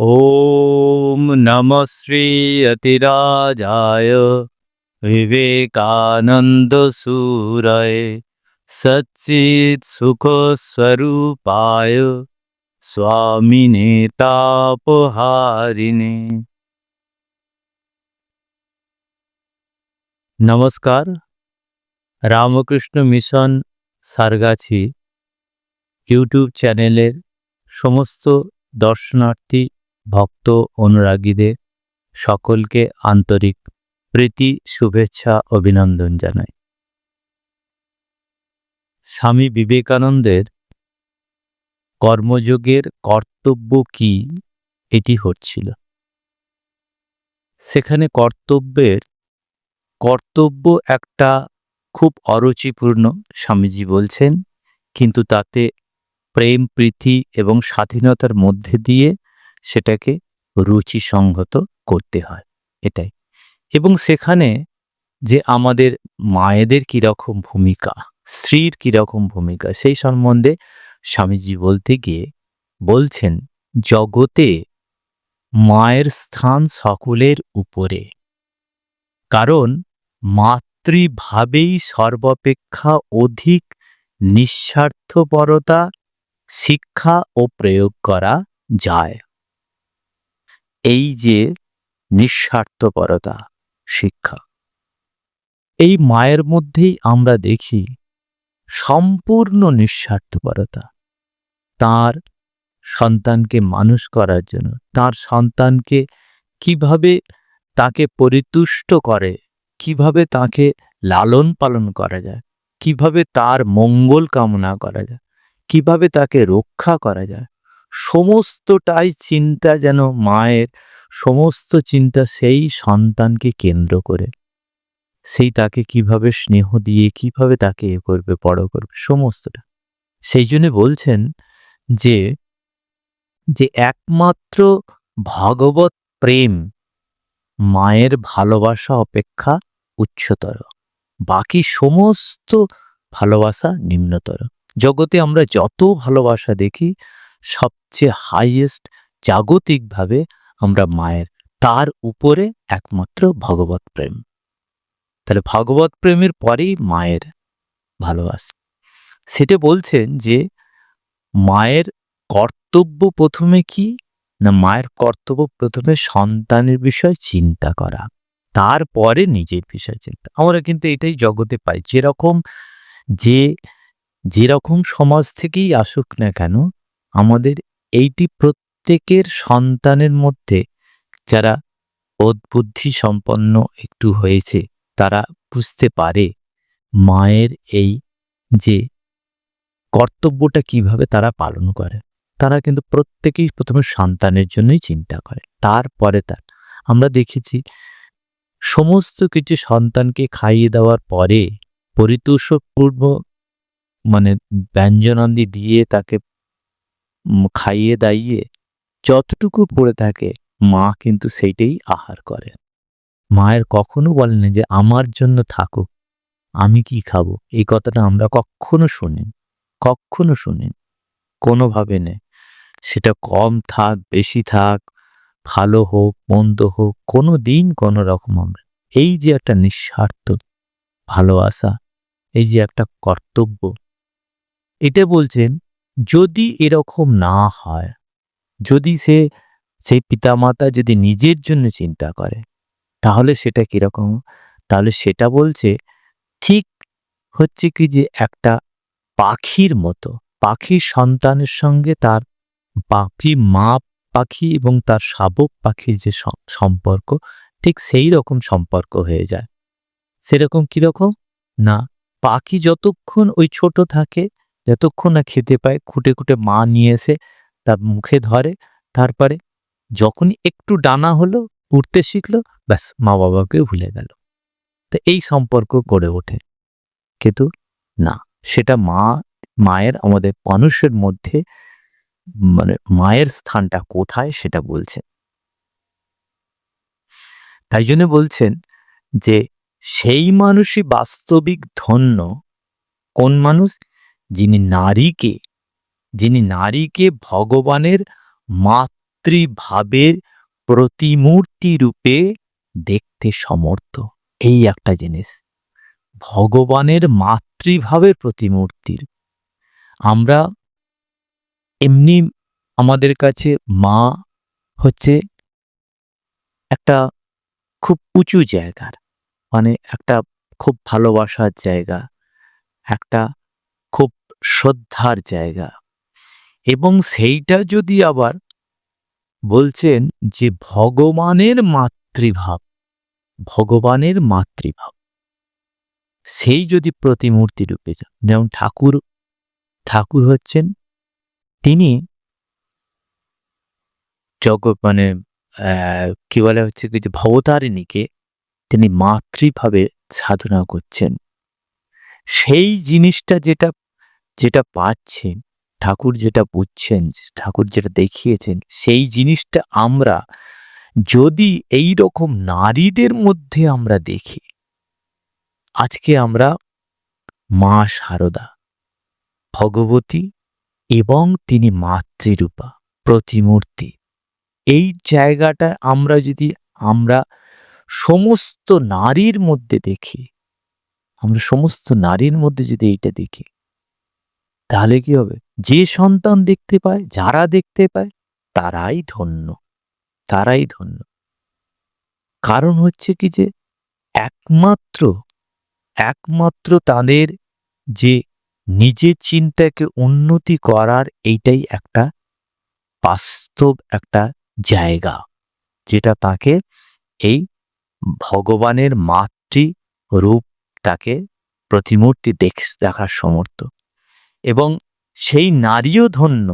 ॐ नमः श्री अतिराजाय विवेकानन्दसूरये सच्चित्सुखस्वरूपाय स्वामिने तापहारिणे। নমস্কার। Ramakrishna mission Sargachhi YouTube চ্যানেলের সমস্ত দর্শনার্থী ভক্ত অনুরাগীদের সকলকে আন্তরিক প্রীতি শুভেচ্ছা অভিনন্দন জানাই। স্বামী বিবেকানন্দের কর্মযোগের কর্তব্য কি এটি হচ্ছিল। সেখানে কর্তব্য একটা খুব অরুচিপূর্ণ স্বামীজি বলছেন, কিন্তু তাতে প্রেম প্রীতি এবং স্বাধীনতার মধ্যে দিয়ে সেটাকে রুচিসংগত করতে হয়, এটাই। এবং সেখানে যে আমাদের মায়েদের কীরকম ভূমিকা, স্ত্রীর কীরকম ভূমিকা, সেই সম্বন্ধে স্বামীজি বলতে গিয়ে বলছেন, জগতে মায়ের স্থান সকলের উপরে, কারণ মাতৃভাবেই সর্বাপেক্ষা অধিক নিঃস্বার্থপরতা শিক্ষা ও প্রয়োগ করা যায়। এই যে নিঃস্বার্থপরতা শিক্ষা, এই মায়ের মধ্যেই আমরা দেখি সম্পূর্ণ নিঃস্বার্থপরতা। তার সন্তানকে মানুষ করার জন্য, তার সন্তানকে কিভাবে তাকে পরিতুষ্ট করে, কিভাবে তাকে লালন পালন করা যায়, কিভাবে তার মঙ্গল কামনা করা যায়, কিভাবে তাকে রক্ষা করা যায়, সমস্তটাই চিন্তা, যেন মায়ের সমস্ত চিন্তা সেই সন্তানকে কেন্দ্র করে, সেই তাকে কিভাবে স্নেহ দিয়ে কিভাবে তাকে এ করবে, বড় করবে, সমস্তটা। সেই জন্য বলছেন যে একমাত্র ভগবত প্রেম মায়ের ভালোবাসা অপেক্ষা উচ্চতর, বাকি সমস্ত ভালোবাসা নিম্নতর। জগতে আমরা যত ভালোবাসা দেখি, সবচেয়ে হাইয়েস্ট জাগতিকভাবে আমরা মায়ের, তার উপরে একমাত্র ভগবত প্রেম। তাহলে ভগবত প্রেমের পরেই মায়ের ভালোবাসা। সেটা বলছেন যে মায়ের কর্তব্য প্রথমে কি না, মায়ের কর্তব্য প্রথমে সন্তানের বিষয় চিন্তা করা, তারপরে নিজের বিষয় চিন্তা। আমরা কিন্তু এটাই জগতে পাই, যেরকম সমাজ থেকেই আসুক না কেন, আমাদের এইটি প্রত্যেকের সন্তানের মধ্যে যারা বোধবুদ্ধি সম্পন্ন একটু হয়েছে, তারা বুঝতে পারে মায়ের এই যে কর্তব্যটা কিভাবে তারা পালন করে। তারা কিন্তু প্রত্যেকেই প্রথমে সন্তানের জন্যই চিন্তা করে, তারপরে আমরা দেখেছি সমস্ত কিছু সন্তানকে খাইয়ে দেওয়ার পরে পরিতোষপূর্ণ ব্যঞ্জনাদি দিয়ে তাকে খাইয়ে দাইয়ে যতটুকু পড়ে থাকে, মা কিন্তু সেইটাই আহার করে। মায়ের কখনো বলেনি যে আমার জন্য থাকুক, আমি কি খাবো, এই কথাটা আমরা কখনো শুনি কোনোভাবে নেই। সেটা কম থাক বেশি থাক, ভালো হোক মন্দ হোক, কোনো দিন কোনো রকম আমরা এই যে একটা নিঃস্বার্থ ভালোবাসা, এই যে একটা কর্তব্য, এটা বলছেন যদি এরকম না হয়, যদি সেই পিতামাতা যদি নিজের জন্য চিন্তা করে, তাহলে সেটা কিরকম, তাহলে সেটা বলছে ঠিক হচ্ছে কি যে একটা পাখির মতো, পাখির সন্তানের সঙ্গে তার পাখি মা পাখি এবং তার শাবক পাখির যে সম্পর্ক, ঠিক সেই রকম সম্পর্ক হয়ে যায়। সেরকম কিরকম না, পাখি যতক্ষণ ওই ছোট থাকে, যতক্ষণ না খেতে পায়, খুঁটে খুঁটে মা নিয়ে এসে তার মুখে ধরে, তারপরে যখনই একটু ডানা হলো, উঠতে শিখলো, ব্যাস মা বাবাকে ভুলে গেল। তো এই সম্পর্ক গড়ে ওঠে। কিন্তু না, সেটা মায়ের আমাদের মানুষের মধ্যে মায়ের স্থানটা কোথায় সেটা বলছে। তাই জন্য বলছেন যে সেই মানুষই বাস্তবিক ধন্য। কোন মানুষ? যিনি নারীকে ভগবানের মাতৃভাবের প্রতিমূর্তি রূপে দেখতে সমর্থ। এই একটা জিনিস, ভগবানের মাতৃভাবের প্রতিমূর্তি। আমরা এমনি আমাদের কাছে মা হচ্ছে একটা খুব উঁচু জায়গার, মানে একটা খুব ভালোবাসার জায়গা, একটা খুব শ্রদ্ধার জায়গা। এবং সেইটা যদি আবার বলছেন যে ভগবানের মাতৃভাব, ভগবানের মাতৃভাব সেই যদি প্রতিমূর্তি রূপে যান, যেমন ঠাকুর হচ্ছেন, তিনি জগৎ মানে কি বলে হচ্ছে কি যে ভবতারিণীকে তিনি মাতৃভাবে সাধনা করছেন। সেই জিনিসটা যেটা যেটা পাচ্ছেন ঠাকুর, যেটা বুঝছেন, ঠাকুর যেটা দেখিয়েছেন, সেই জিনিসটা আমরা যদি এই রকম নারীদের মধ্যে আমরা দেখি, আজকে আমরা মা শারদা, ভগবতী এবং তিনি মাতৃরূপা প্রতিমূর্তি, এই জায়গাটা আমরা সমস্ত নারীর মধ্যে দেখি, আমরা সমস্ত নারীর মধ্যে যদি এইটা দেখি, তাহলে কি হবে? যে সন্তান দেখতে পায়, যারা দেখতে পায়, তারাই ধন্য, তারাই ধন্য। কারণ হচ্ছে কি যে একমাত্র তাদের যে নিজের চিন্তাকে উন্নতি করার এইটাই একটা বাস্তব একটা জায়গা, যেটা তাকে এই ভগবানের মাতৃ রূপ তাকে প্রতিমূর্তি দেখার সমর্থ। এবং সেই নারীও ধন্য,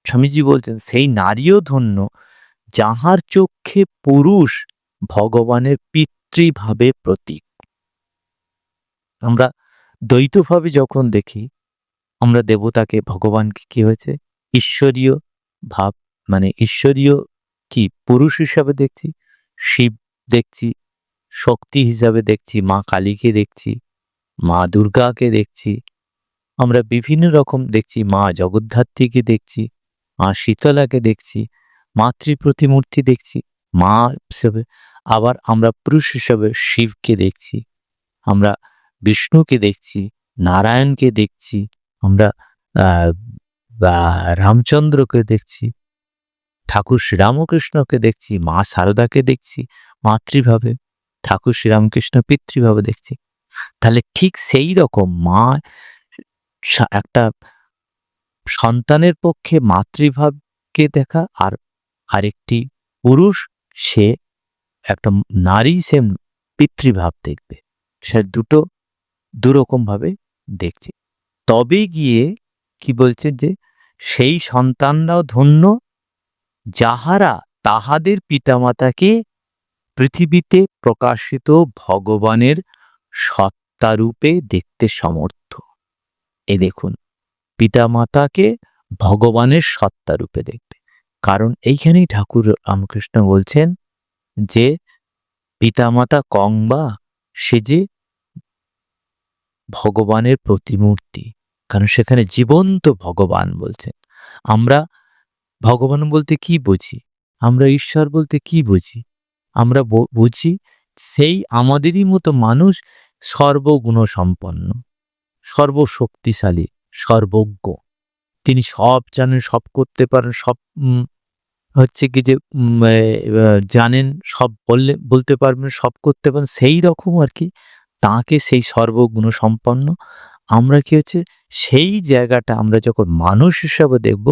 স্বামীজি বলছেন সেই নারীও ধন্য যাহার চক্ষে পুরুষ ভগবানের পিতৃভাবে প্রতীক। আমরা দ্বৈতভাবে যখন দেখি, আমরা দেবতাকে, ভগবানকে কি হয়েছে ঈশ্বরীয় ভাব, মানে ঈশ্বরীয় কি পুরুষ হিসাবে দেখছি, শিব দেখছি, শক্তি হিসাবে দেখছি, মা কালীকে দেখছি, মা দুর্গাকে দেখছি, আমরা বিভিন্ন রকম দেখছি, মা জগদ্ধাত্রীকে দেখছি, মা শীতলাকে দেখছি, মাতৃ প্রতিমূর্তি দেখছি মা হিসেবে। আবার আমরা পুরুষ হিসাবে শিবকে দেখছি, আমরা বিষ্ণুকে দেখছি, নারায়ণকে দেখছি, আমরা রামচন্দ্রকে দেখছি, ঠাকুর শ্রীরামকৃষ্ণকে দেখছি, মা শারদাকে দেখছি মাতৃভাবে, ঠাকুর শ্রীরামকৃষ্ণ পিতৃভাবে দেখছি। তাহলে ঠিক সেই রকম মা একটা সন্তানের পক্ষে মাতৃভাবকে দেখা, আর আরেকটি পুরুষ সে একটা নারী সে পিতৃভাব দেখবে, সে দুরকম ভাবে দেখছে। তবে গিয়ে কি বলছে যে সেই সন্তানরাও ধন্য যাহারা তাহাদের পিতামাতাকে পৃথিবীতে প্রকাশিত ভগবানের সত্তারূপে দেখতে সমর্থ। এ দেখুন, পিতামাতাকে ভগবানের সত্তারূপে দেখবে। কারণ এইখানেই ঠাকুর রামকৃষ্ণ বলছেন যে পিতামাতা কংবা, সে যে ভগবানের প্রতিমূর্তি, কারণ সেখানে জীবন্ত ভগবান বলছেন। আমরা ভগবান বলতে কি বুঝি? আমরা ঈশ্বর বলতে কি বুঝি? আমরা বুঝি সেই আমাদেরই মতো মানুষ, সর্বগুণ সম্পন্ন, সর্বশক্তিশালী, সর্বজ্ঞ, তিনি সব জানেন, সব করতে পারেন, সব হচ্ছে কি যে জানেন, সব বলতে পারবেন, সব করতে পারেন, সেই রকম আর কি তাঁকে সেই সর্বগুণ সম্পন্ন। আমরা কি হচ্ছে সেই জায়গাটা আমরা যখন মানুষ হিসাবে দেখব,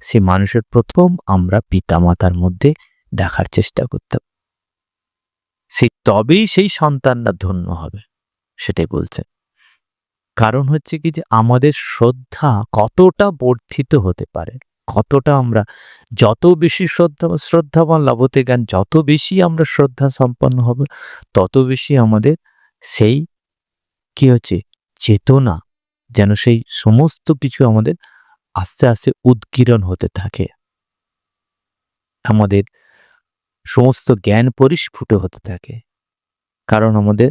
সেই মানুষের প্রথম আমরা পিতামাতার মধ্যে দেখার চেষ্টা করতাম, তবেই সেই সন্তানরা ধন্য হবে, সেটাই বলছে। কারণ হচ্ছে কি যে আমাদের শ্রদ্ধা কতটা বর্ধিত হতে পারে, কতটা আমরা যত বেশি শ্রদ্ধাবান লাভতে জ্ঞান, যত বেশি আমরা শ্রদ্ধা সম্পন্ন হব, তত বেশি আমাদের সেই কি হচ্ছে চেতনা, যেন সেই সমস্ত কিছু আমাদের আস্তে আস্তে উদ্গীরণ হতে থাকে, আমাদের সমস্ত জ্ঞান পরিস্ফুট হতে থাকে। কারণ আমাদের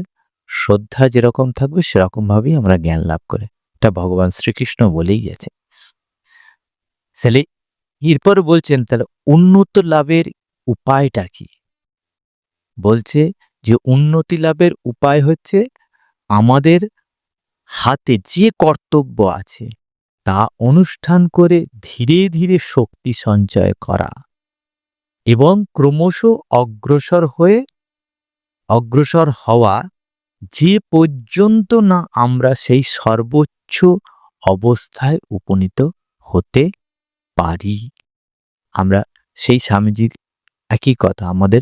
শ্রদ্ধা যেরকম থাকবে সেরকম ভাবেই আমরা জ্ঞান লাভ করে, এটা ভগবান শ্রীকৃষ্ণ বলেই গেছে। তাহলে এরপর বলছেন তাহলে উন্নত লাভের উপায়টা কি? বলছে যে উন্নতি লাভের উপায় হচ্ছে আমাদের হাতে যে কর্তব্য আছে তা অনুষ্ঠান করে ধীরে ধীরে শক্তি সঞ্চয় করা এবং ক্রমশ অগ্রসর হওয়া যে পর্যন্ত না আমরা সেই সর্বোচ্চ অবস্থায় উপনীত হতে পারি। আমরা সেই স্বামীজির একই কথা আমাদের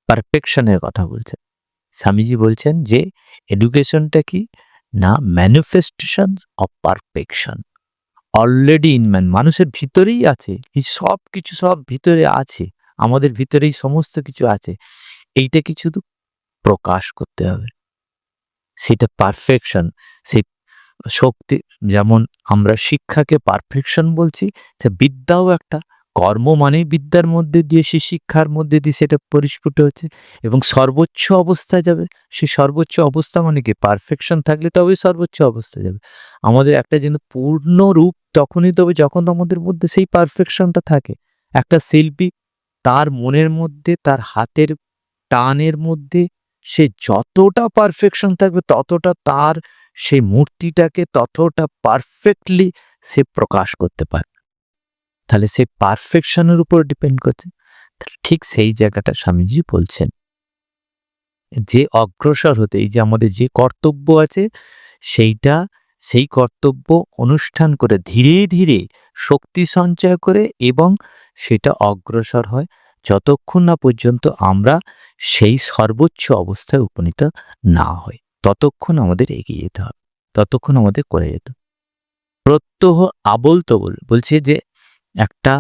পারফেকশনের কথা বলছেন। স্বামীজি বলছেন যে এডুকেশনটা কি না manifestation of perfection already in man, মানুষের ভিতরেই আছে, এই সব কিছু সব ভিতরে আছে, আমাদের ভিতরেই সমস্ত কিছু আছে, এইটা কিছু তো প্রকাশ করতে হবে, সেটা পারফেকশন। সেই শক্তি, যেমন আমরা শিক্ষাকে পারফেকশন বলছি, বিদ্যাও একটা কর্ম, মানে বিদ্যার মধ্যে দিয়ে সেই শিক্ষার মধ্যে দিয়ে সেটা পরিস্ফুট হচ্ছে এবং সর্বোচ্চ অবস্থায় যাবে। সেই সর্বোচ্চ অবস্থা মানে কি পারফেকশন থাকলে তবেই সর্বোচ্চ অবস্থায় যাবে। আমাদের একটা যেন পূর্ণ রূপ তখনই তবে যখন আমাদের মধ্যে সেই পারফেকশনটা থাকে। একটা শিল্পী তার মনের মধ্যে, তার হাতের টানের মধ্যে সে যতটা পারফেকশন থাকবে ততটা তার সেই মূর্তিটাকে ততটা পারফেক্টলি সে প্রকাশ করতে পারে। তাহলে সেই পারফেকশনের উপর ডিপেন্ড করছে। ঠিক সেই জায়গাটা স্বামীজি বলছেন যে অগ্রসর হতে, এই যে আমাদের যে কর্তব্য আছে সেই কর্তব্য অনুষ্ঠান করে ধীরে ধীরে শক্তি সঞ্চয় করে এবং সেটা অগ্রসর হয় যতক্ষণ না পর্যন্ত আমরা সেই সর্বোচ্চ অবস্থায় উপনীত না হই, ততক্ষণ আমাদের এগিয়ে যেতে হবে, ততক্ষণ আমাদের করে যেতে হবে। প্রত্যহ আবোল তাবোল বলছে যে একটা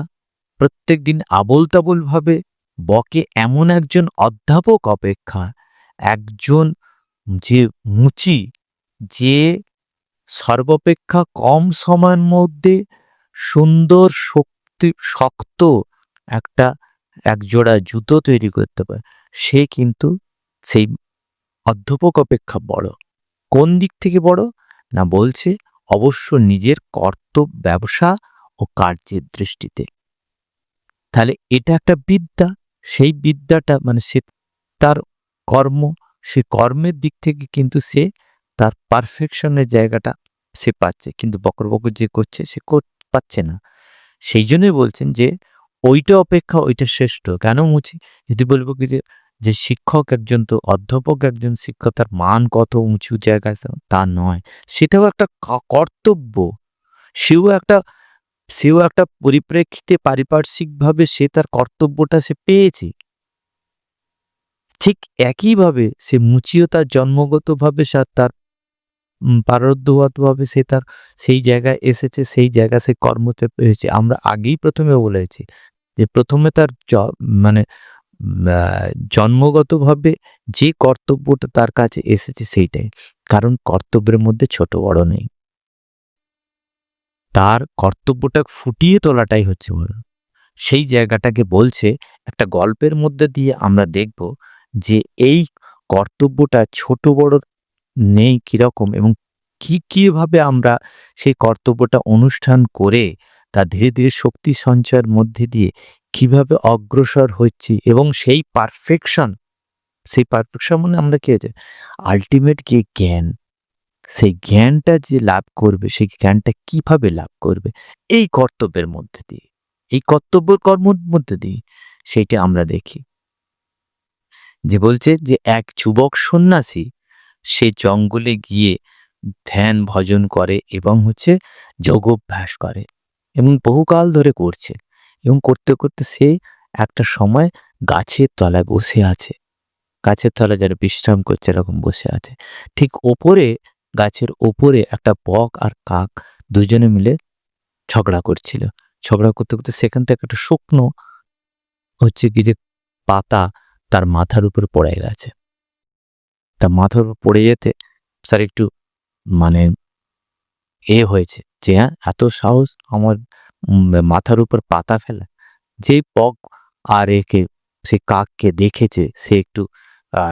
প্রত্যেক দিন আবোল তাবোল ভাবে বকে এমন একজন অধ্যাপক অপেক্ষা একজন যে মুচি, যে সর্বাপেক্ষা কম সময়ের মধ্যে সুন্দর শক্ত একটা একজোড়া জুতো তৈরি করতে পারে, সে কিন্তু সেই অধ্যাপক অপেক্ষা বড়। কোন দিক থেকে বড় না বলছে অবশ্য নিজের কর্তব্য, ব্যবসা ও কার্যের দৃষ্টিতে। তাহলে এটা একটা বিদ্যা, সেই বিদ্যাটা মানে সে তার কর্ম, সে কর্মের দিক থেকে কিন্তু সে তার পারফেকশনের জায়গাটা সে পাচ্ছে, কিন্তু বকর বকর যে করছে সে পাচ্ছে না। সেই জন্যই বলছেন যে ওইটা অপেক্ষা ওইটা শ্রেষ্ঠ। কেন মুছি? যদি বলবো কি যে শিক্ষক একজন, তো অধ্যাপক একজন শিক্ষক, তার মান কত উঁচু জায়গায়, তা নয়, সেটাও একটা কর্তব্য। সেও একটা পরিপ্রেক্ষিতে পারিপার্শ্বিকভাবে সে তার কর্তব্যটা সে পেয়েছে। ঠিক একইভাবে সে মুচিও তার জন্মগতভাবে তার পারদর্শিতাভাবে সে তার সেই জায়গায় এসেছে, সেই জায়গা সে কর্মতে পেয়েছে। আমরা আগেই প্রথমে বলেছি যে প্রথমে তার মানে জন্মগতভাবে যে কর্তব্যটা তার কাছে এসেছে সেইটাই, কারণ কর্তব্যের মধ্যে ছোট বড় নেই, তার কর্তব্যটা ফুটিয়ে তোলাটাই হচ্ছে বড়। সেই জায়গাটাকে বলছে একটা গল্পের মধ্যে দিয়ে আমরা দেখব যে এই কর্তব্যটা ছোট বড় নেই কিরকম এবং কিভাবে আমরা সেই কর্তব্যটা অনুষ্ঠান করে তা ধীরে ধীরে শক্তি সঞ্চয়ের মধ্যে দিয়ে কিভাবে অগ্রসর হচ্ছি এবং সেই পারফেকশন মানে আমরা কি হয়েছে আলটিমেট যে জ্ঞান, সেই জ্ঞানটা যে লাভ করবে, সেই জ্ঞানটা কিভাবে লাভ করবে এই কর্তব্যের মধ্যে দিয়ে, এই কর্মের মধ্যে দিয়ে সেইটা আমরা দেখি। যে বলছে যে এক যুবক সন্ন্যাসী সে জঙ্গলে গিয়ে ধ্যান ভজন করে এবং যোগাভ্যাস করে এবং বহুকাল ধরে করছে এবং করতে করতে সে একটা সময় গাছের তলায় বসে আছে, গাছের তলায় যারা বিশ্রাম করছে এরকম বসে আছে। ঠিক ওপরে, গাছের ওপরে একটা বক আর কাক দুজনে মিলে ঝগড়া করছিল। ঝগড়া করতে করতে সেখান থেকে একটা শুকনো কি যে পাতা তার মাথার উপর পড়ে গেছে। তার মাথার উপর পড়ে যেতে স্যার একটু মানে হয়েছে যে এত সাহস আমার মাথার উপর পাতা ফেলা। যেই বক আর সে কাককে দেখেছে, সে একটু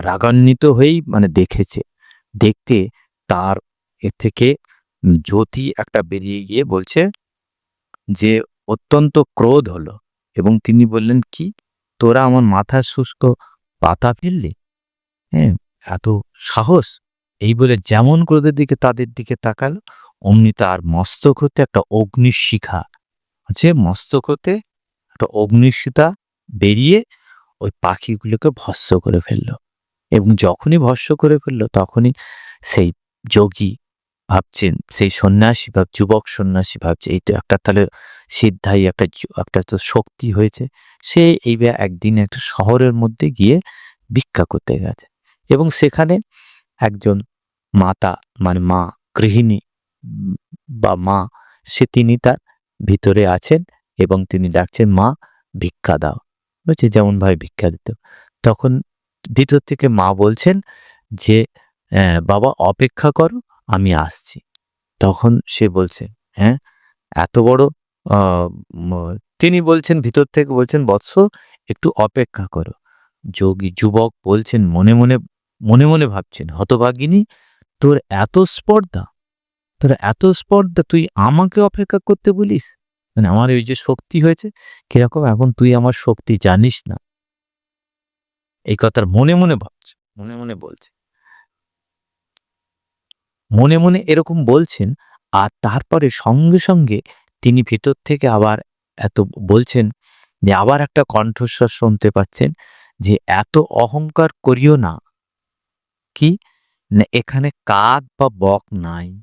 রাগান্বিত হয়েই মানে দেখেছে, দেখতে তার থেকে জ্যোতি একটা বেরিয়ে গিয়ে বলছে যে অত্যন্ত ক্রোধ হলো এবং তিনি বললেন, "কি? তোরা আমার মাথার শুষ্ক পাতা ফেললি? হ্যাঁ, এত সাহস?" এই বলে যেমন ক্রোধের দিকে তাদের দিকে তাকালো, অমনি তার মস্তক হতে একটা অগ্নিশিখা মস্তক হতে একটা অগ্নিশিখা বেরিয়ে ওই পাখিগুলোকে ভস্ম করে ফেলল। এবং যখনই ভস্ম করে ফেলল তখনই সেই যোগী ভাবছেন, সেই সন্ন্যাসী যুবক সন্ন্যাসী ভাবছে এই তো একটা তাহলে সিদ্ধাই একটা তো শক্তি হয়েছে। সে এইবার একদিন একটা শহরের মধ্যে গিয়ে ভিক্ষা করতে গেছে এবং সেখানে একজন মাতা মানে মা গৃহিণী বা মা তিনি তার ভিতরে আছেন এবং তিনি ডাকছেন, "মা ভিক্ষা দাও।" বলছে যেমন ভাবে ভিক্ষা দিত। তখন ভিতর থেকে মা বলছেন যে, "বাবা অপেক্ষা করো, আমি আসছি।" তখন সে বলছে, "হ্যাঁ, এত বড়" আ ম তিনি বলছেন ভিতর থেকে বলছেন, "বৎস একটু অপেক্ষা করো।" যুবক বলছেন মনে মনে ভাবছেন, "হতভাগিনী তোর এত স্পর্ধা! তোর এত স্পর্ধা তুই আমাকে অপেক্ষা করতে বলিস? মানে আমার ওই যে শক্তি হয়েছে, কিরকম এখন তুই আমার শক্তি জানিস না।" এই কথার মনে মনে ভাবছে, মনে মনে বলছে। মনে মনে এরকম বলছেন আর তারপরে সঙ্গে সঙ্গে তিনি ভিতর থেকে আবার এত বলছেন যে আবার একটা কণ্ঠস্বর শুনতে পাচ্ছেন যে, "এত অহংকার করিও না।" কি? না এখানে কাক বা বক নাই।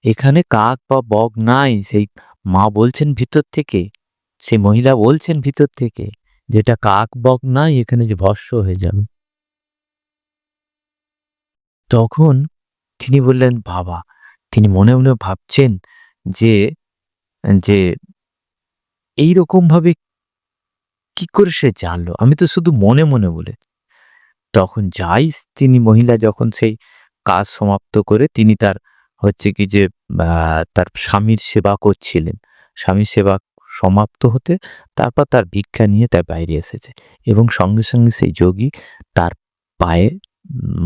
এখানে কাক বা বক নাই। সেই মা বলছেন ভিতর থেকে, সেই মহিলা বলছেন ভিতর থেকে যেটা কাক বক নাই এখানে যে ভস্ম হয়ে যাবে। তখন তিনি বললেন, "বাবা!" তিনি মনে মনে ভাবছেন যে, যে এইরকমভাবে কি করে সে জানলো? আমি তো শুধু মনে মনে বলে তখন তিনি মহিলা যখন সেই কাজ সমাপ্ত করে তিনি তার হচ্ছে কি যে তার স্বামীর সেবা করছিলেন। স্বামীর সেবা সমাপ্ত হতে তারপর তার ভিক্ষা নিয়ে তার বাইরে এসেছে এবং সঙ্গে সঙ্গে সেই যোগী তার পায়ে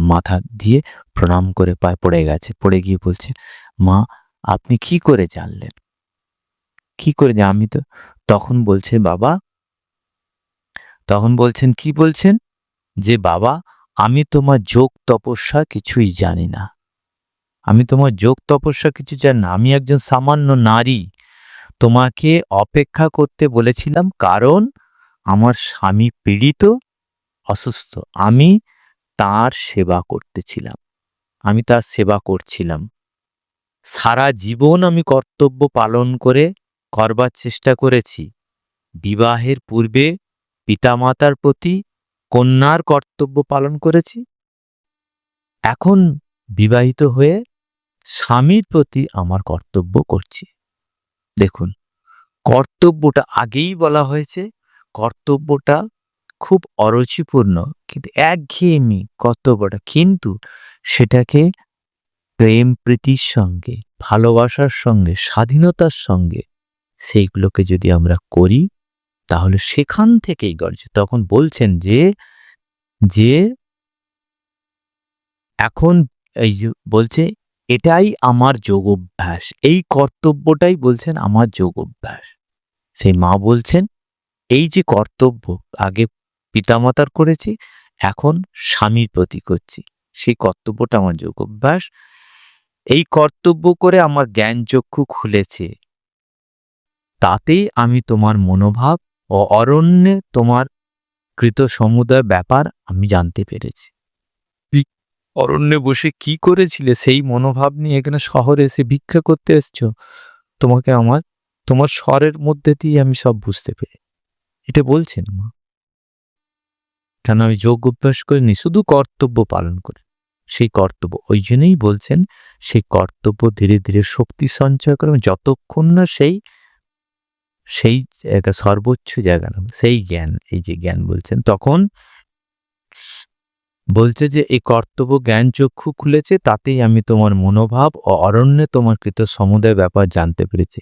মাথা দিয়ে প্রণাম করে পায়ে পড়ে গেছে। পড়ে গিয়ে বলছে, "মা আপনি কি করে জানলেন? কি করে আমি তো" তখন বলছে বাবা তখন বলছেন কি বলছেন? যে, "বাবা আমি তোমার যোগ তপস্যা কিছুই জানি না। আমি তোমার যোগ তপস্যা কিছু জানি না। আমি একজন সামান্য নারী। তোমাকে অপেক্ষা করতে বলেছিলাম কারণ আমার স্বামী পীড়িত, অসুস্থ। আমি তাঁর সেবা করতেছিলাম। আমি তার সেবা করছিলাম। সারা জীবন আমি কর্তব্য পালন করবার চেষ্টা করেছি। বিবাহের পূর্বে পিতামাতার প্রতি কন্যার কর্তব্য পালন করেছি। এখন বিবাহিত হয়ে স্বামীর প্রতি আমার কর্তব্য করছি।" দেখুন, কর্তব্যটা আগেই বলা হয়েছে, কর্তব্যটা খুব অরুচিপূর্ণ কিন্তু একঘেয়েমি কর্তব্যটা। কিন্তু সেটাকে প্রেম প্রীতির সঙ্গে, ভালোবাসার সঙ্গে, স্বাধীনতার সঙ্গে সেইগুলোকে যদি আমরা করি তাহলে সেখান থেকেই গর্জে। তখন বলছেন যে এখন এই যে বলছে এটাই আমার যোগাভ্যাস। এই কর্তব্যটাই বলছেন আমার যোগাভ্যাস। সেই মা বলছেন এই যে কর্তব্য আগে পিতামাতার করেছি, এখন স্বামীর প্রতি করছি। সেই কর্তব্যটা আমার যোগাভ্যাস। এই কর্তব্য করে আমার জ্ঞানচক্ষু খুলেছে। তাতেই আমি তোমার মনোভাব ও অরণ্যে তোমার কৃত সমুদয় ব্যাপার আমি জানতে পেরেছি। অরণ্যে বসে কি করেছিলে সেই মনোভাব নিয়ে এখানে শহরে এসে ভিক্ষা করতে এসছো? তোমার স্বরের মধ্যে দিয়ে আমি সব বুঝতে পেরে। এটা বলছেন মা। কেন আমি যোগ অভ্যাস করিনি, শুধু কর্তব্য পালন করে। সেই কর্তব্য ওই জন্যই বলছেন সেই কর্তব্য ধীরে ধীরে শক্তি সঞ্চয় করে যতক্ষণ না সেই একটা সর্বোচ্চ জায়গা না সেই জ্ঞান, এই যে জ্ঞান বলছেন তখন বলছে যে এই কর্তব্য জ্ঞান চক্ষু খুলেছে তাতেই আমি তোমার মনোভাব ও অরণ্যে তোমার কৃত সমুদয় ব্যাপার জানতে পেরেছি।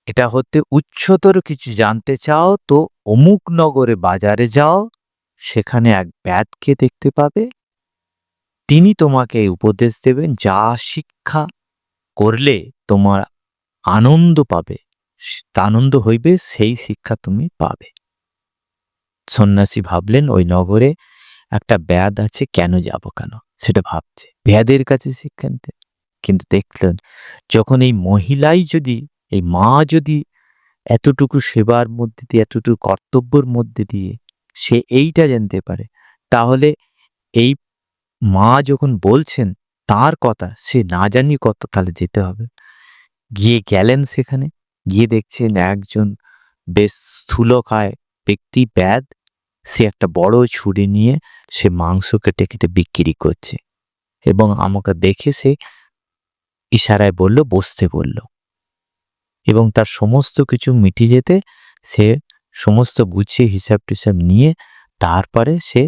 এটা হতে উচ্চতর কিছু জানতে চাও তো অমুক নগরে বাজারে যাও, সেখানে এক ব্যাধকে দেখতে পাবে। তিনি তোমাকে উপদেশ দেবেন যা শিক্ষা করলে তোমার আনন্দ পাবে, আনন্দ হইবে, সেই শিক্ষা তুমি পাবে। সন্ন্যাসী ভাবলেন ওই নগরে একটা ব্যাধ আছে, কেন যাব কেন, সেটা ভাবছে, ব্যাধের কাছে শিক্ষা নিতে। কিন্তু দেখলেন যখন এই মহিলাই যদি, এই মা যদি এতটুকু সেবার মধ্যে দিয়ে, এতটুকু কর্তব্যের মধ্যে দিয়ে সে এইটা জানতে পারে, তাহলে এই মা যখন বলছেন তার কথা, সে না জানি কত তাহলে যেতে হবে। গেলেন সেখানে, গিয়ে দেখছেন একজন বেশ স্থূলকায় ব্যক্তি ব্যাধ, সে একটা বড় ছুরি নিয়ে সে মাংস কেটে কেটে বিক্রি করছে, এবং আমাকে দেখে সে ইশারায় বলল, বসতে বলল, এবং তার সমস্ত কিছু মিটে যেতে সে সমস্ত গুছিয়ে হিসাব টিসাব নিয়ে তারপরে সে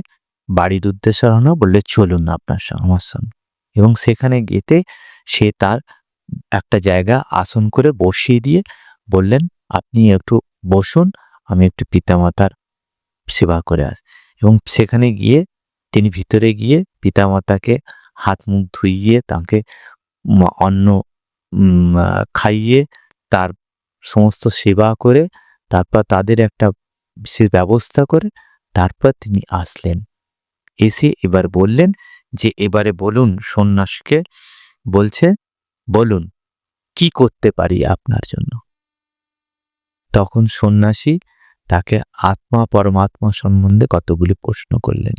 বাড়ির উদ্দেশ্যে রওনা, বললে চলুন আপনার আমার সঙ্গে। এবং সেখানে গেতে সে তার একটা জায়গা আসন করে বসিয়ে দিয়ে বললেন, আপনি একটু বসুন, আমি একটু পিতামাতার সেবা করে আসি। এবং সেখানে গিয়ে তিনি ভিতরে গিয়ে পিতামাতাকে হাত মুখ ধুইয়ে তাকে অন্ন খাইয়ে তার সমস্ত সেবা করে তারপর তাদের একটা বিশেষ ব্যবস্থা করে তারপর তিনি আসলেন। এসে এবার বললেন যে এবারে বলুন, সন্ন্যাসীকে বলছে, বলুন কি করতে পারি আপনার জন্য। তখন সন্ন্যাসী তাকে আত্মা পরমাত্মা সম্বন্ধে কতগুলি প্রশ্ন করলেন।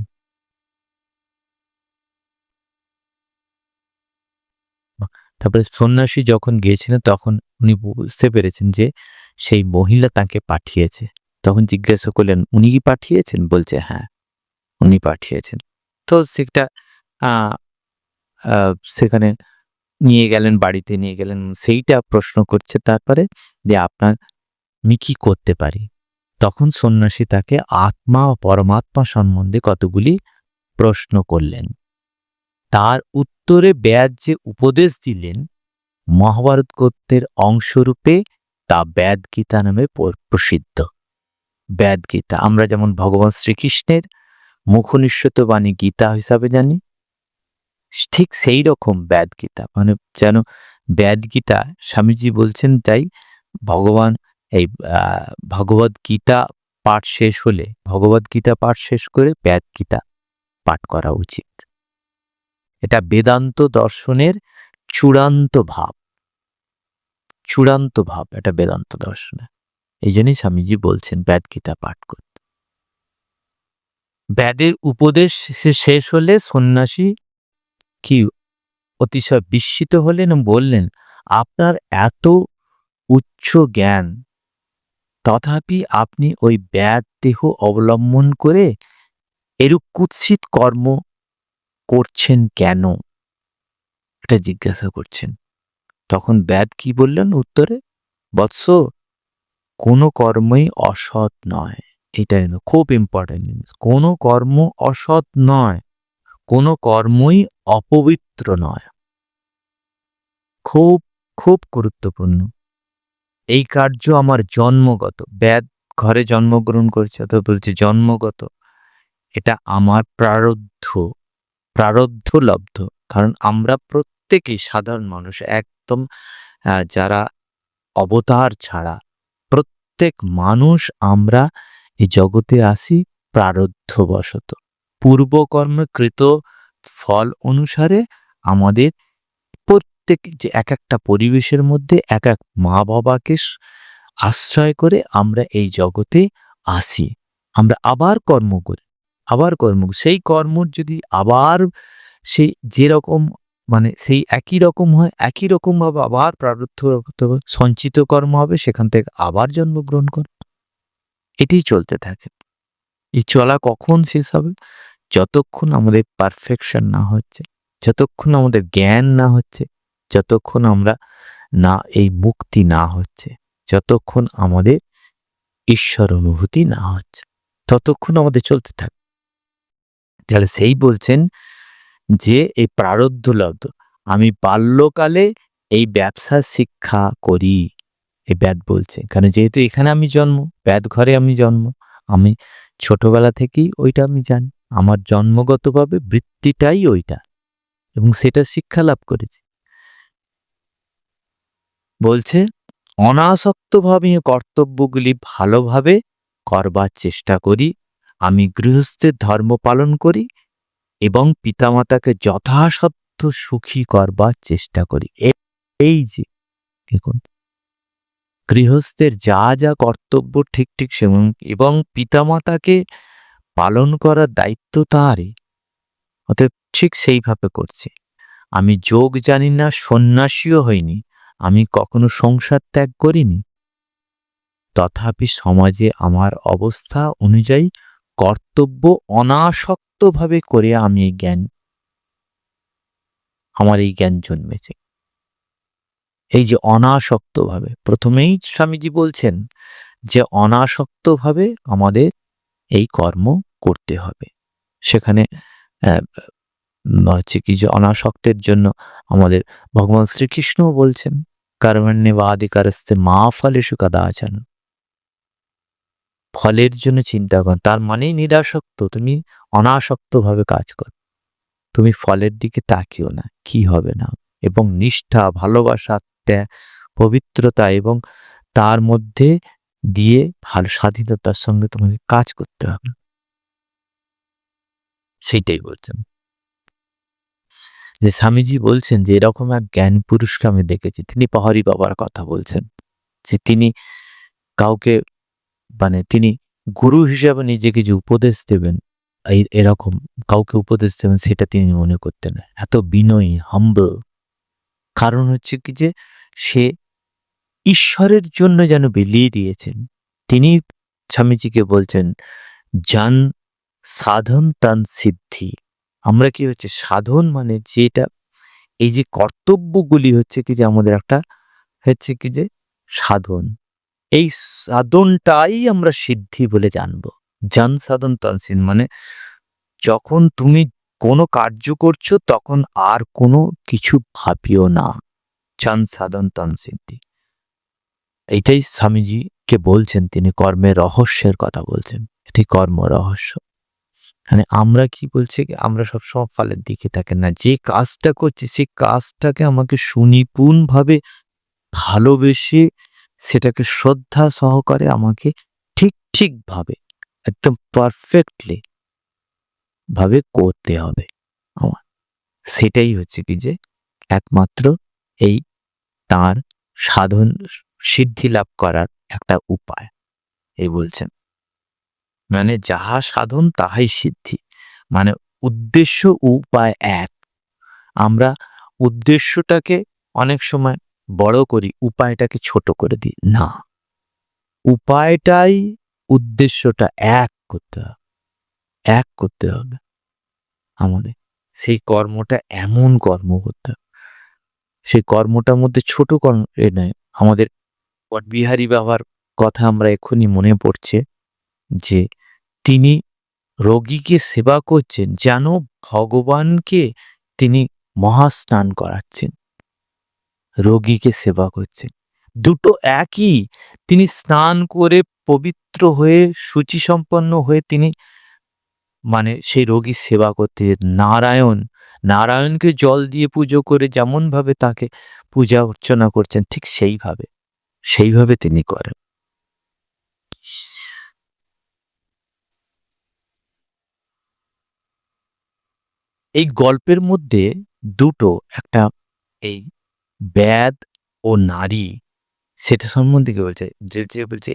তারপরে সন্ন্যাসী যখন গিয়েছিলেন তখন উনি বুঝতে পেরেছেন যে সেই মহিলা তাকে পাঠিয়েছে। তখন জিজ্ঞাসা করলেন, উনি কি পাঠিয়েছেন? বলছে হ্যাঁ, উনি পাঠিয়েছেন। তো সেটা সেখানে নিয়ে গেলেন, বাড়িতে নিয়ে গেলেন, সেইটা প্রশ্ন করছে তারপরে যে আমি কি করতে পারি। তখন সন্ন্যাসী তাকে আত্মা ও পরমাত্মা সম্বন্ধে কতগুলি প্রশ্ন করলেন। তার উত্তরে ব্যাস যে উপদেশ দিলেন মহাভারত গদ্যের অংশরূপে, তা বেদ গীতা নামে প্রসিদ্ধ। বেদ গীতা আমরা যেমন ভগবান শ্রীকৃষ্ণের মুখনিঃসৃত বাণী গীতা হিসাবে জানি, ঠিক সেই রকম বেদ গীতা, মানে যেন বেদ গীতা স্বামীজি বলছেন, তাই ভগবান এই ভগবদ গীতা পাঠ শেষ হলে, ভগবদ গীতা পাঠ শেষ করে বেদ গীতা পাঠ করা উচিত। এটা বেদান্ত দর্শনের চূড়ান্ত ভাব, চূড়ান্ত ভাব এটা বেদান্ত দর্শনে। এই জন্যই স্বামীজি বলছেন বেদ গীতা পাঠ করতে। বেদের উপদেশ শেষ হলে সন্ন্যাসী কি অতিশয় বিস্মিত হলেন এবং বললেন, আপনার এত উচ্চ জ্ঞান, তথাপি আপনি ওই বেদ দেহ অবলম্বন করে এরূপ কুৎসিত কর্ম করছেন কেন, এটা জিজ্ঞাসা করছেন। তখন বেদ কি বললেন উত্তরে, বৎস, কোনো কর্মই অসৎ নয়। এটাই খুব ইম্পর্টেন্ট জিনিস। কোনো কর্ম অসৎ নয়, কোনো কর্মই অপবিত্র নয়। খুব খুব গুরুত্বপূর্ণ। এই কার্য আমার জন্মগত, বেদ ঘরে জন্মগ্রহণ করেছে, অথবা বলছে জন্মগত, এটা আমার প্রারব্ধ লব্ধ। কারণ আমরা প্রত্যেকেই সাধারণ মানুষ, একদম যারা অবতার ছাড়া প্রত্যেক মানুষ আমরা এই জগতে আসি প্রারব্ধবশত, পূর্বকর্মে কৃত ফল অনুসারে। আমাদের প্রত্যেক যে এক একটা পরিবেশের মধ্যে এক এক মা বাবাকে আশ্রয় করে আমরা এই জগতে আসি। আমরা আবার কর্ম করি, আবার কর্ম, সেই কর্মর যদি আবার সেই যেরকম মানে সেই একই রকম হয়, একই রকম ভাবে আবার প্রারব্ধ সঞ্চিত কর্ম হবে, সেখান থেকে আবার জন্মগ্রহণ করে, এটি চলতে থাকে। এই চলা কখন শেষ হবে? যতক্ষণ আমাদের পারফেকশন না হচ্ছে, যতক্ষণ আমাদের জ্ঞান না হচ্ছে, যতক্ষণ আমরা না এই মুক্তি না হচ্ছে, যতক্ষণ আমাদের ঈশ্বর অনুভূতি না হচ্ছে, ততক্ষণ আমাদের চলতে থাকে। তাহলে সেই বলছেন যে এই প্রারব্ধ লব্ধ, আমি বাল্যকালে এই ব্যবসার শিক্ষা করি, এই বেদ বলছে। কারণ যেহেতু এখানে আমি জন্ম, বেদ ঘরে আমি জন্ম, আমি ছোটবেলা থেকেই ওইটা আমি জানি, আমার জন্মগতভাবে বৃত্তিটাই ওইটা, এবং সেটা শিক্ষা লাভ করেছি। বলছে অনাসক্তভাবে কর্তব্যগুলি ভালোভাবে করবার চেষ্টা করি, আমি গৃহস্থের ধর্ম পালন করি এবং পিতামাতাকে যথাসাধ্য সুখী করবার চেষ্টা করি। এই যে দেখুন, গৃহস্থের যা যা কর্তব্য ঠিক ঠিক এবং পিতামাতাকে পালন করার দায়িত্ব তারই, অতএব ঠিক সেইভাবে করছে। আমি যোগ জানি না, সন্ন্যাসীও হইনি, আমি কখনো সংসার ত্যাগ করিনি, তথাপি সমাজে আমার অবস্থা অনুযায়ী কর্তব্য অনাসক্তভাবে করে আমি আমার এই জ্ঞান জন্মেছে। এই যে অনাসক্তভাবে, প্রথমেই স্বামীজি বলছেন যে অনাসক্তভাবে আমাদের এই কর্ম করতে হবে। সেখানে হচ্ছে কি যে অনাসক্তের জন্য আমাদের ভগবান শ্রীকৃষ্ণও বলছেন, কর্মণ্যেবাধিকারস্তে মা ফলেষু কদাচন। ফলের জন্য চিন্তা কর, তার মানেই নিরাসক্ত। তুমি অনাসক্তভাবে কাজ করো, তুমি ফলের দিকে তাকিও না, কি হবে না। এবং নিষ্ঠা, ভালোবাসা, পবিত্রতা এবং তার মধ্যে দিয়ে ভালো স্বাধীনতার সঙ্গে তোমাকে কাজ করতে হবে। সেইটাই বলছেন যে স্বামীজি বলছেন যে এরকম এক জ্ঞান পুরুষকে আমি দেখেছি। তিনি পাহাড়ি বাবার কথা বলছেন যে তিনি কাউকে তিনি গুরু হিসাবে নিজেকে যে উপদেশ দেবেন, এরকম কাউকে উপদেশ দেবেন সেটা তিনি মনে করতেন না। এত বিনয়ী, হাম্বল। কারণ হচ্ছে কি যে সে ঈশ্বরের জন্য যেন বিলিয়ে দিয়েছেন। তিনি স্বামীজিকে বলছেন জন সাধন তান সিদ্ধি। আমরা কি হচ্ছে সাধন মানে যেটা, এই যে কর্তব্যগুলি হচ্ছে কি যে আমাদের একটা হচ্ছে কি যে সাধন, এই সাধনটাই আমরা সিদ্ধি বলে জানবো। জন সাধন তান সিদ্ধি মানে যখন তুমি কোনো কার্য করছো তখন আর কোনো কিছু ভাবিও না। জন সাধন তান সিদ্ধি, এইটাই স্বামীজিকে বলছেন। তিনি কর্মের রহস্যের কথা বলছেন। এটি কর্ম রহস্য। মানে আমরা কি বলছি, আমরা সবসময় ফলের দিকে থাকেন না। যে কাজটা করছি সেই কাজটাকে আমাকে সুনিপুণভাবে ভালোবেসে সেটাকে শ্রদ্ধা সহকারে আমাকে ঠিকভাবে একদম পারফেক্টলি ভাবে করতে হবে আমার। সেটাই হচ্ছে কি যে একমাত্র এই তার সাধন সিদ্ধি লাভ করার একটা উপায়। এই বলছেন মানে যাহা সাধন তাহাই সিদ্ধি, মানে উদ্দেশ্য ও উপায় এক। আমরা উদ্দেশ্যটাকে অনেক সময় বড় করি, উপায়টাকে ছোট করে দিই। না, উপায়টাই উদ্দেশ্যটা এক করতে হবে আমাদের। সেই কর্মটা এমন কর্ম করতে হবে, সেই কর্মটার মধ্যে ছোট কর্ম নয়। আমাদের বিহারী বাবার কথা আমরা এক্ষুনি মনে পড়ছে যে তিনি রোগীকে সেবা করছেন যেন ভগবানকে তিনি মহাস্নান করাচ্ছেন। রোগীকে সেবা করছেন, দুটো একই। তিনি স্নান করে পবিত্র হয়ে শুচিসম্পন্ন হয়ে তিনি সেই রোগীর সেবা করতে, নারায়ণকে জল দিয়ে পুজো করে যেমন ভাবে তাকে পূজা অর্চনা করছেন, ঠিক সেইভাবে তিনি করেন। এই গল্পের মধ্যে দুটো, একটা এই ব্যাদ ও নারী, সেটা সম্বন্ধে কি বলছে যে বলছে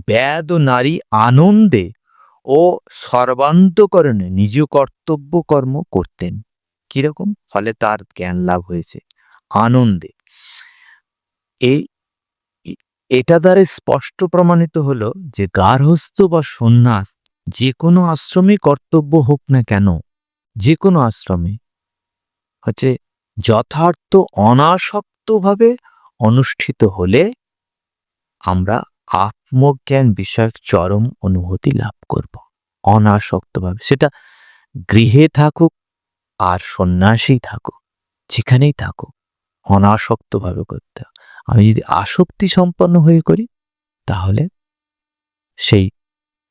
ব্যাদ ও নারী আনন্দে ও সর্বান্তকরণে নিজ কর্তব্য কর্ম করতেন। কিরকম? ফলে তার জ্ঞান লাভ হয়েছে আনন্দে। এটা দ্বারা স্পষ্ট প্রমাণিত হলো যে গার্হস্থ্য বা সন্ন্যাস যে কোনো আশ্রমে কর্তব্য হোক না কেন, যে কোনো আশ্রমে হচ্ছে যথার্থ অনাসক্তভাবে অনুষ্ঠিত হলে আমরা আত্মজ্ঞান বিষয়ক চরম অনুভূতি লাভ করব অনাসক্তভাবে। সেটা গৃহে থাকুক আর সন্ন্যাসী থাকুক, যেখানেই থাকুক অনাসক্তভাবে করতে হবে। আমি যদি আসক্তি সম্পন্ন হয়ে করি তাহলে সেই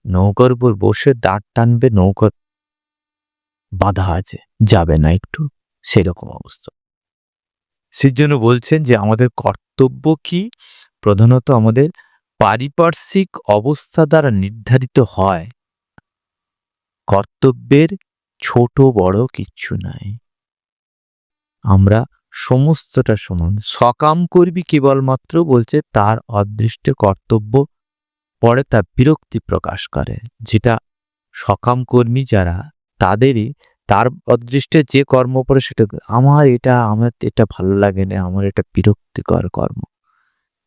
নৌকার উপর বসে দাঁড় টানবে, নৌকার বাধা আছে, যাবে না একটু, সেরকম অবস্থা। সেই জন্য বলছেন যে আমাদের কর্তব্য কি, প্রধানত আমাদের পারিপার্শ্বিক অবস্থা দ্বারা নির্ধারিত হয়। কর্তব্যের ছোট বড় কিচ্ছু নাই। আমরা সমস্তটা সমান। সকাম করবি কেবলমাত্র বলছে তার অদৃষ্ট কর্তব্য পরে তার বিরক্তি প্রকাশ করে। যেটা সকাম কর্মী যারা, তাদেরই তার অদৃষ্টে যে কর্ম পড়ে সেটা আমার এটা ভালো লাগে না, আমার এটা বিরক্তিকর কর্ম,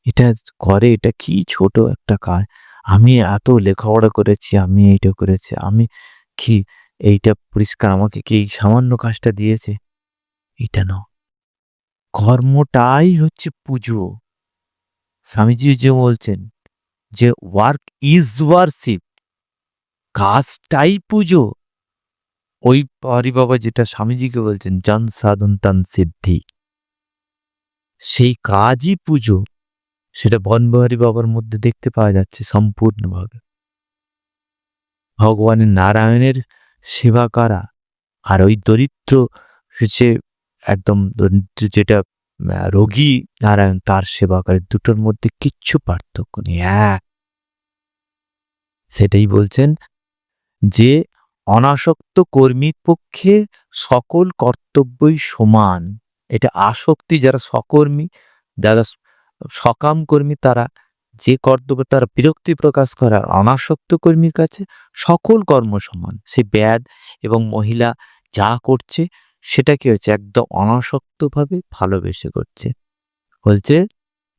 এটা করে, এটা কি ছোট একটা কাজ, আমি এত লেখাপড়া করেছি, আমি এইটা করেছি, আমি কি এইটা পরিষ্কার, আমাকে কি এই সামান্য কাজটা দিয়েছে, এটা না। কর্মটাই হচ্ছে পুজো। স্বামীজি যে বলছেন যে ওয়ার্ক ইজ ওয়ারশিপ, কাজটাই পুজো। ওই হরিবাবা যেটা স্বামীজিকে বলছেন জন সাধন তান সিদ্ধি, সেই কাজই পুজো। সেটা বনবিহারী বাবার মধ্যে দেখতে পাওয়া যাচ্ছে সম্পূর্ণভাবে। ভগবানের নারায়ণের সেবা করা আর ওই দরিদ্র হচ্ছে একদম দরিদ্র যেটা রোগী নারায়ণ তার সেবা করে, দুটোর মধ্যে কিচ্ছু পার্থক্য নেই, এক। সেটাই বলছেন যে অনাসক্ত কর্মীর পক্ষে সকল কর্তব্যই সমান। এটা আসক্তি যারা সকর্মী, যারা সকাম কর্মী, তারা যে কর্তব্য তারা বিরক্তি প্রকাশ করে, আর অনাসক্ত কর্মীর কাছে সকল কর্ম সমান। সে ব্যাদ এবং মহিলা যা করছে সেটা কি হচ্ছে একদম অনাসক্তভাবে ভালোবেসে করছে। বলছে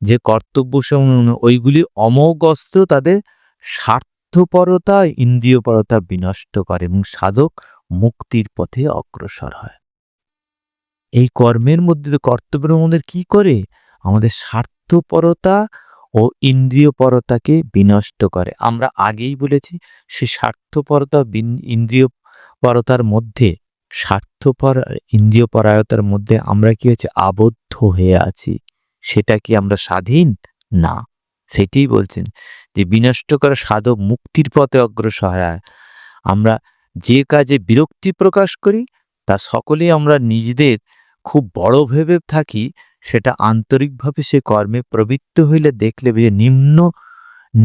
যে কর্তব্য সমান ওইগুলি অমোঘ অস্ত্র, তাদের স্বার্থপরতা ইন্দ্রিয়পরতা বিনষ্ট করে এবং সাধক মুক্তির পথে অগ্রসর হয়। এই কর্মের মধ্যে, কর্তব্যের মধ্যে কি করে আমাদের স্বার্থপরতা ও ইন্দ্রিয়পরতাকে বিনষ্ট করে। আমরা আগেই বলেছি সে স্বার্থপরতা ইন্দ্রিয়পরতার মধ্যে, স্বার্থপর ইন্দ্রিয়পরায়তার মধ্যে আমরা কি হচ্ছে আবদ্ধ হয়ে আছি। সেটা কি আমরা স্বাধীন না, সেটাই বলছেন যে বিনষ্ট করে সাধক মুক্তির পথে অগ্রসর হয়। আমরা যে কাজে বিরক্তি প্রকাশ করি তা সকলেই আমরা নিজেদের খুব বড় ভেবে থাকি, সেটা আন্তরিকভাবে সে কর্মে প্রবৃত্ত হইলে দেখলে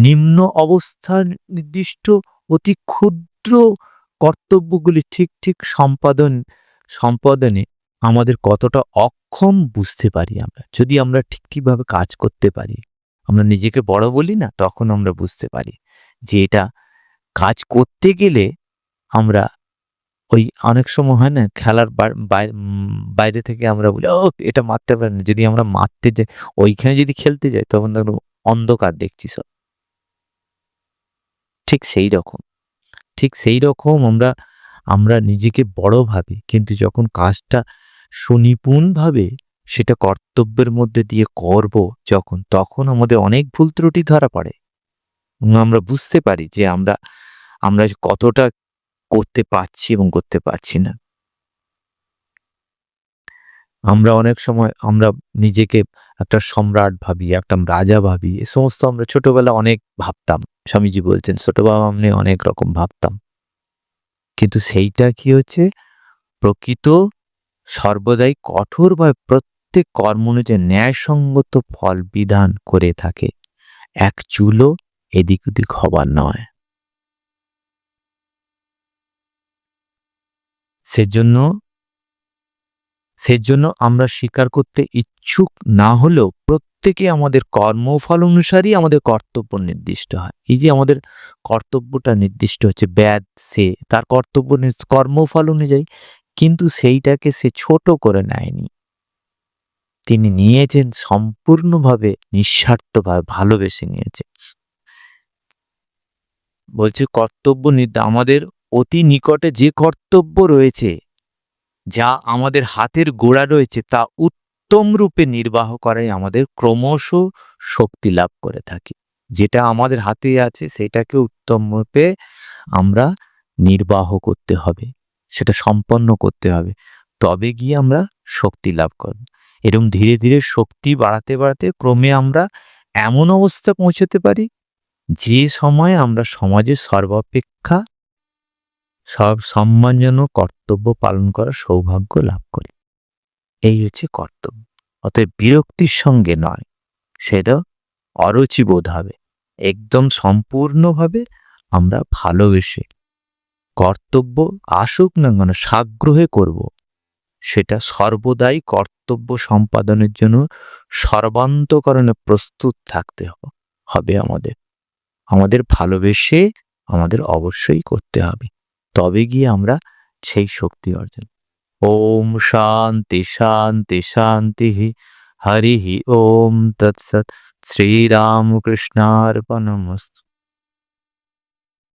নিম্ন অবস্থার নির্দিষ্ট অতি ক্ষুদ্র কর্তব্যগুলি ঠিক সম্পাদনে আমাদের কতটা অক্ষম বুঝতে পারি আমরা। যদি আমরা ঠিকভাবে কাজ করতে পারি, আমরা নিজেকে বড় বলি না, তখন আমরা বুঝতে পারি যে এটা কাজ করতে গেলে আমরা ওই অনেক সময় হয় না খেলার বাইরে থেকে আমরা বলি ও এটা মারতে পারি না, যদি আমরা মারতে যাই, ওইখানে যদি খেলতে যাই তখন দেখো অন্ধকার দেখছি সব। ঠিক সেই রকম আমরা নিজেকে বড় ভাবি, কিন্তু যখন কাজটা সুনিপুণভাবে সেটা কর্তব্যের মধ্যে দিয়ে করব তখন আমাদের অনেক ভুল ত্রুটি ধরা পড়ে এবং আমরা বুঝতে পারি যে আমরা কতটা করতে পারছি এবং করতে পারছি না। আমরা অনেক সময় আমরা নিজেকে একটা সম্রাট ভাবি, একটা রাজা ভাবি, এ সমস্ত আমরা ছোটবেলা অনেক ভাবতাম। স্বামীজি বলছেন ছোটবেলা আমি অনেক রকম ভাবতাম, কিন্তু সেইটা কি হচ্ছে প্রকৃত সর্বদাই কঠোরভাবে প্রত্যেক কর্ম অনুযায়ী ন্যায়সঙ্গত ফল বিধান করে থাকে, এক চুলও এদিক ওদিক হবার নয়। সেজন্য আমরা স্বীকার করতে ইচ্ছুক না হলেও প্রত্যেকে আমাদের কর্মফল অনুসারেই আমাদের কর্তব্য নির্দিষ্ট হয়। এই যে আমাদের কর্তব্যটা নির্দিষ্ট হচ্ছে, ব্যাদ সে তার কর্তব্য কর্মফল অনুযায়ী, কিন্তু সেইটাকে সে ছোট করে নেয়নি, তিনি নিয়েছেন সম্পূর্ণভাবে নিঃস্বার্থভাবে ভালোবেসে নিয়েছে। বলছে কর্তব্য আমাদের অতি নিকটে যে কর্তব্য রয়েছে, যা আমাদের হাতের গোড়া রয়েছে, তা উত্তম রূপে নির্বাহ করাই আমাদের ক্রমশ শক্তি লাভ করে থাকি। যেটা আমাদের হাতে আছে সেটাকে উত্তম রূপে আমরা নির্বাহ করতে হবে, সেটা সম্পন্ন করতে হবে, তবে গিয়ে আমরা শক্তি লাভ করব। এরকম ধীরে ধীরে শক্তি বাড়াতে বাড়াতে ক্রমে আমরা এমন অবস্থা পৌঁছতে পারি যে সময় আমরা সমাজের সর্বাপেক্ষা সম্মানজনক কর্তব্য পালন করার সৌভাগ্য লাভ করি। এই হচ্ছে কর্তব্য। অতএব বিরক্তির সঙ্গে নয়, সেটা অরুচি বোধ হবে। একদম সম্পূর্ণভাবে আমরা ভালোবেসে কর্তব্য আসুক না কেন সাগ্রহে করব। সেটা সর্বদাই কর্তব্য সম্পাদনের জন্য সর্বান্তকরণে প্রস্তুত থাকতে হবে আমাদের। আমাদের ভালোবেসে আমাদের অবশ্যই করতে হবে। তবে গিয়ে আমরা সেই শক্তি অর্জন। ওম শান্তি শান্তি শান্তি। হরি ওম তৎসৎ। শ্রীরামকৃষ্ণার্পণমস্তু।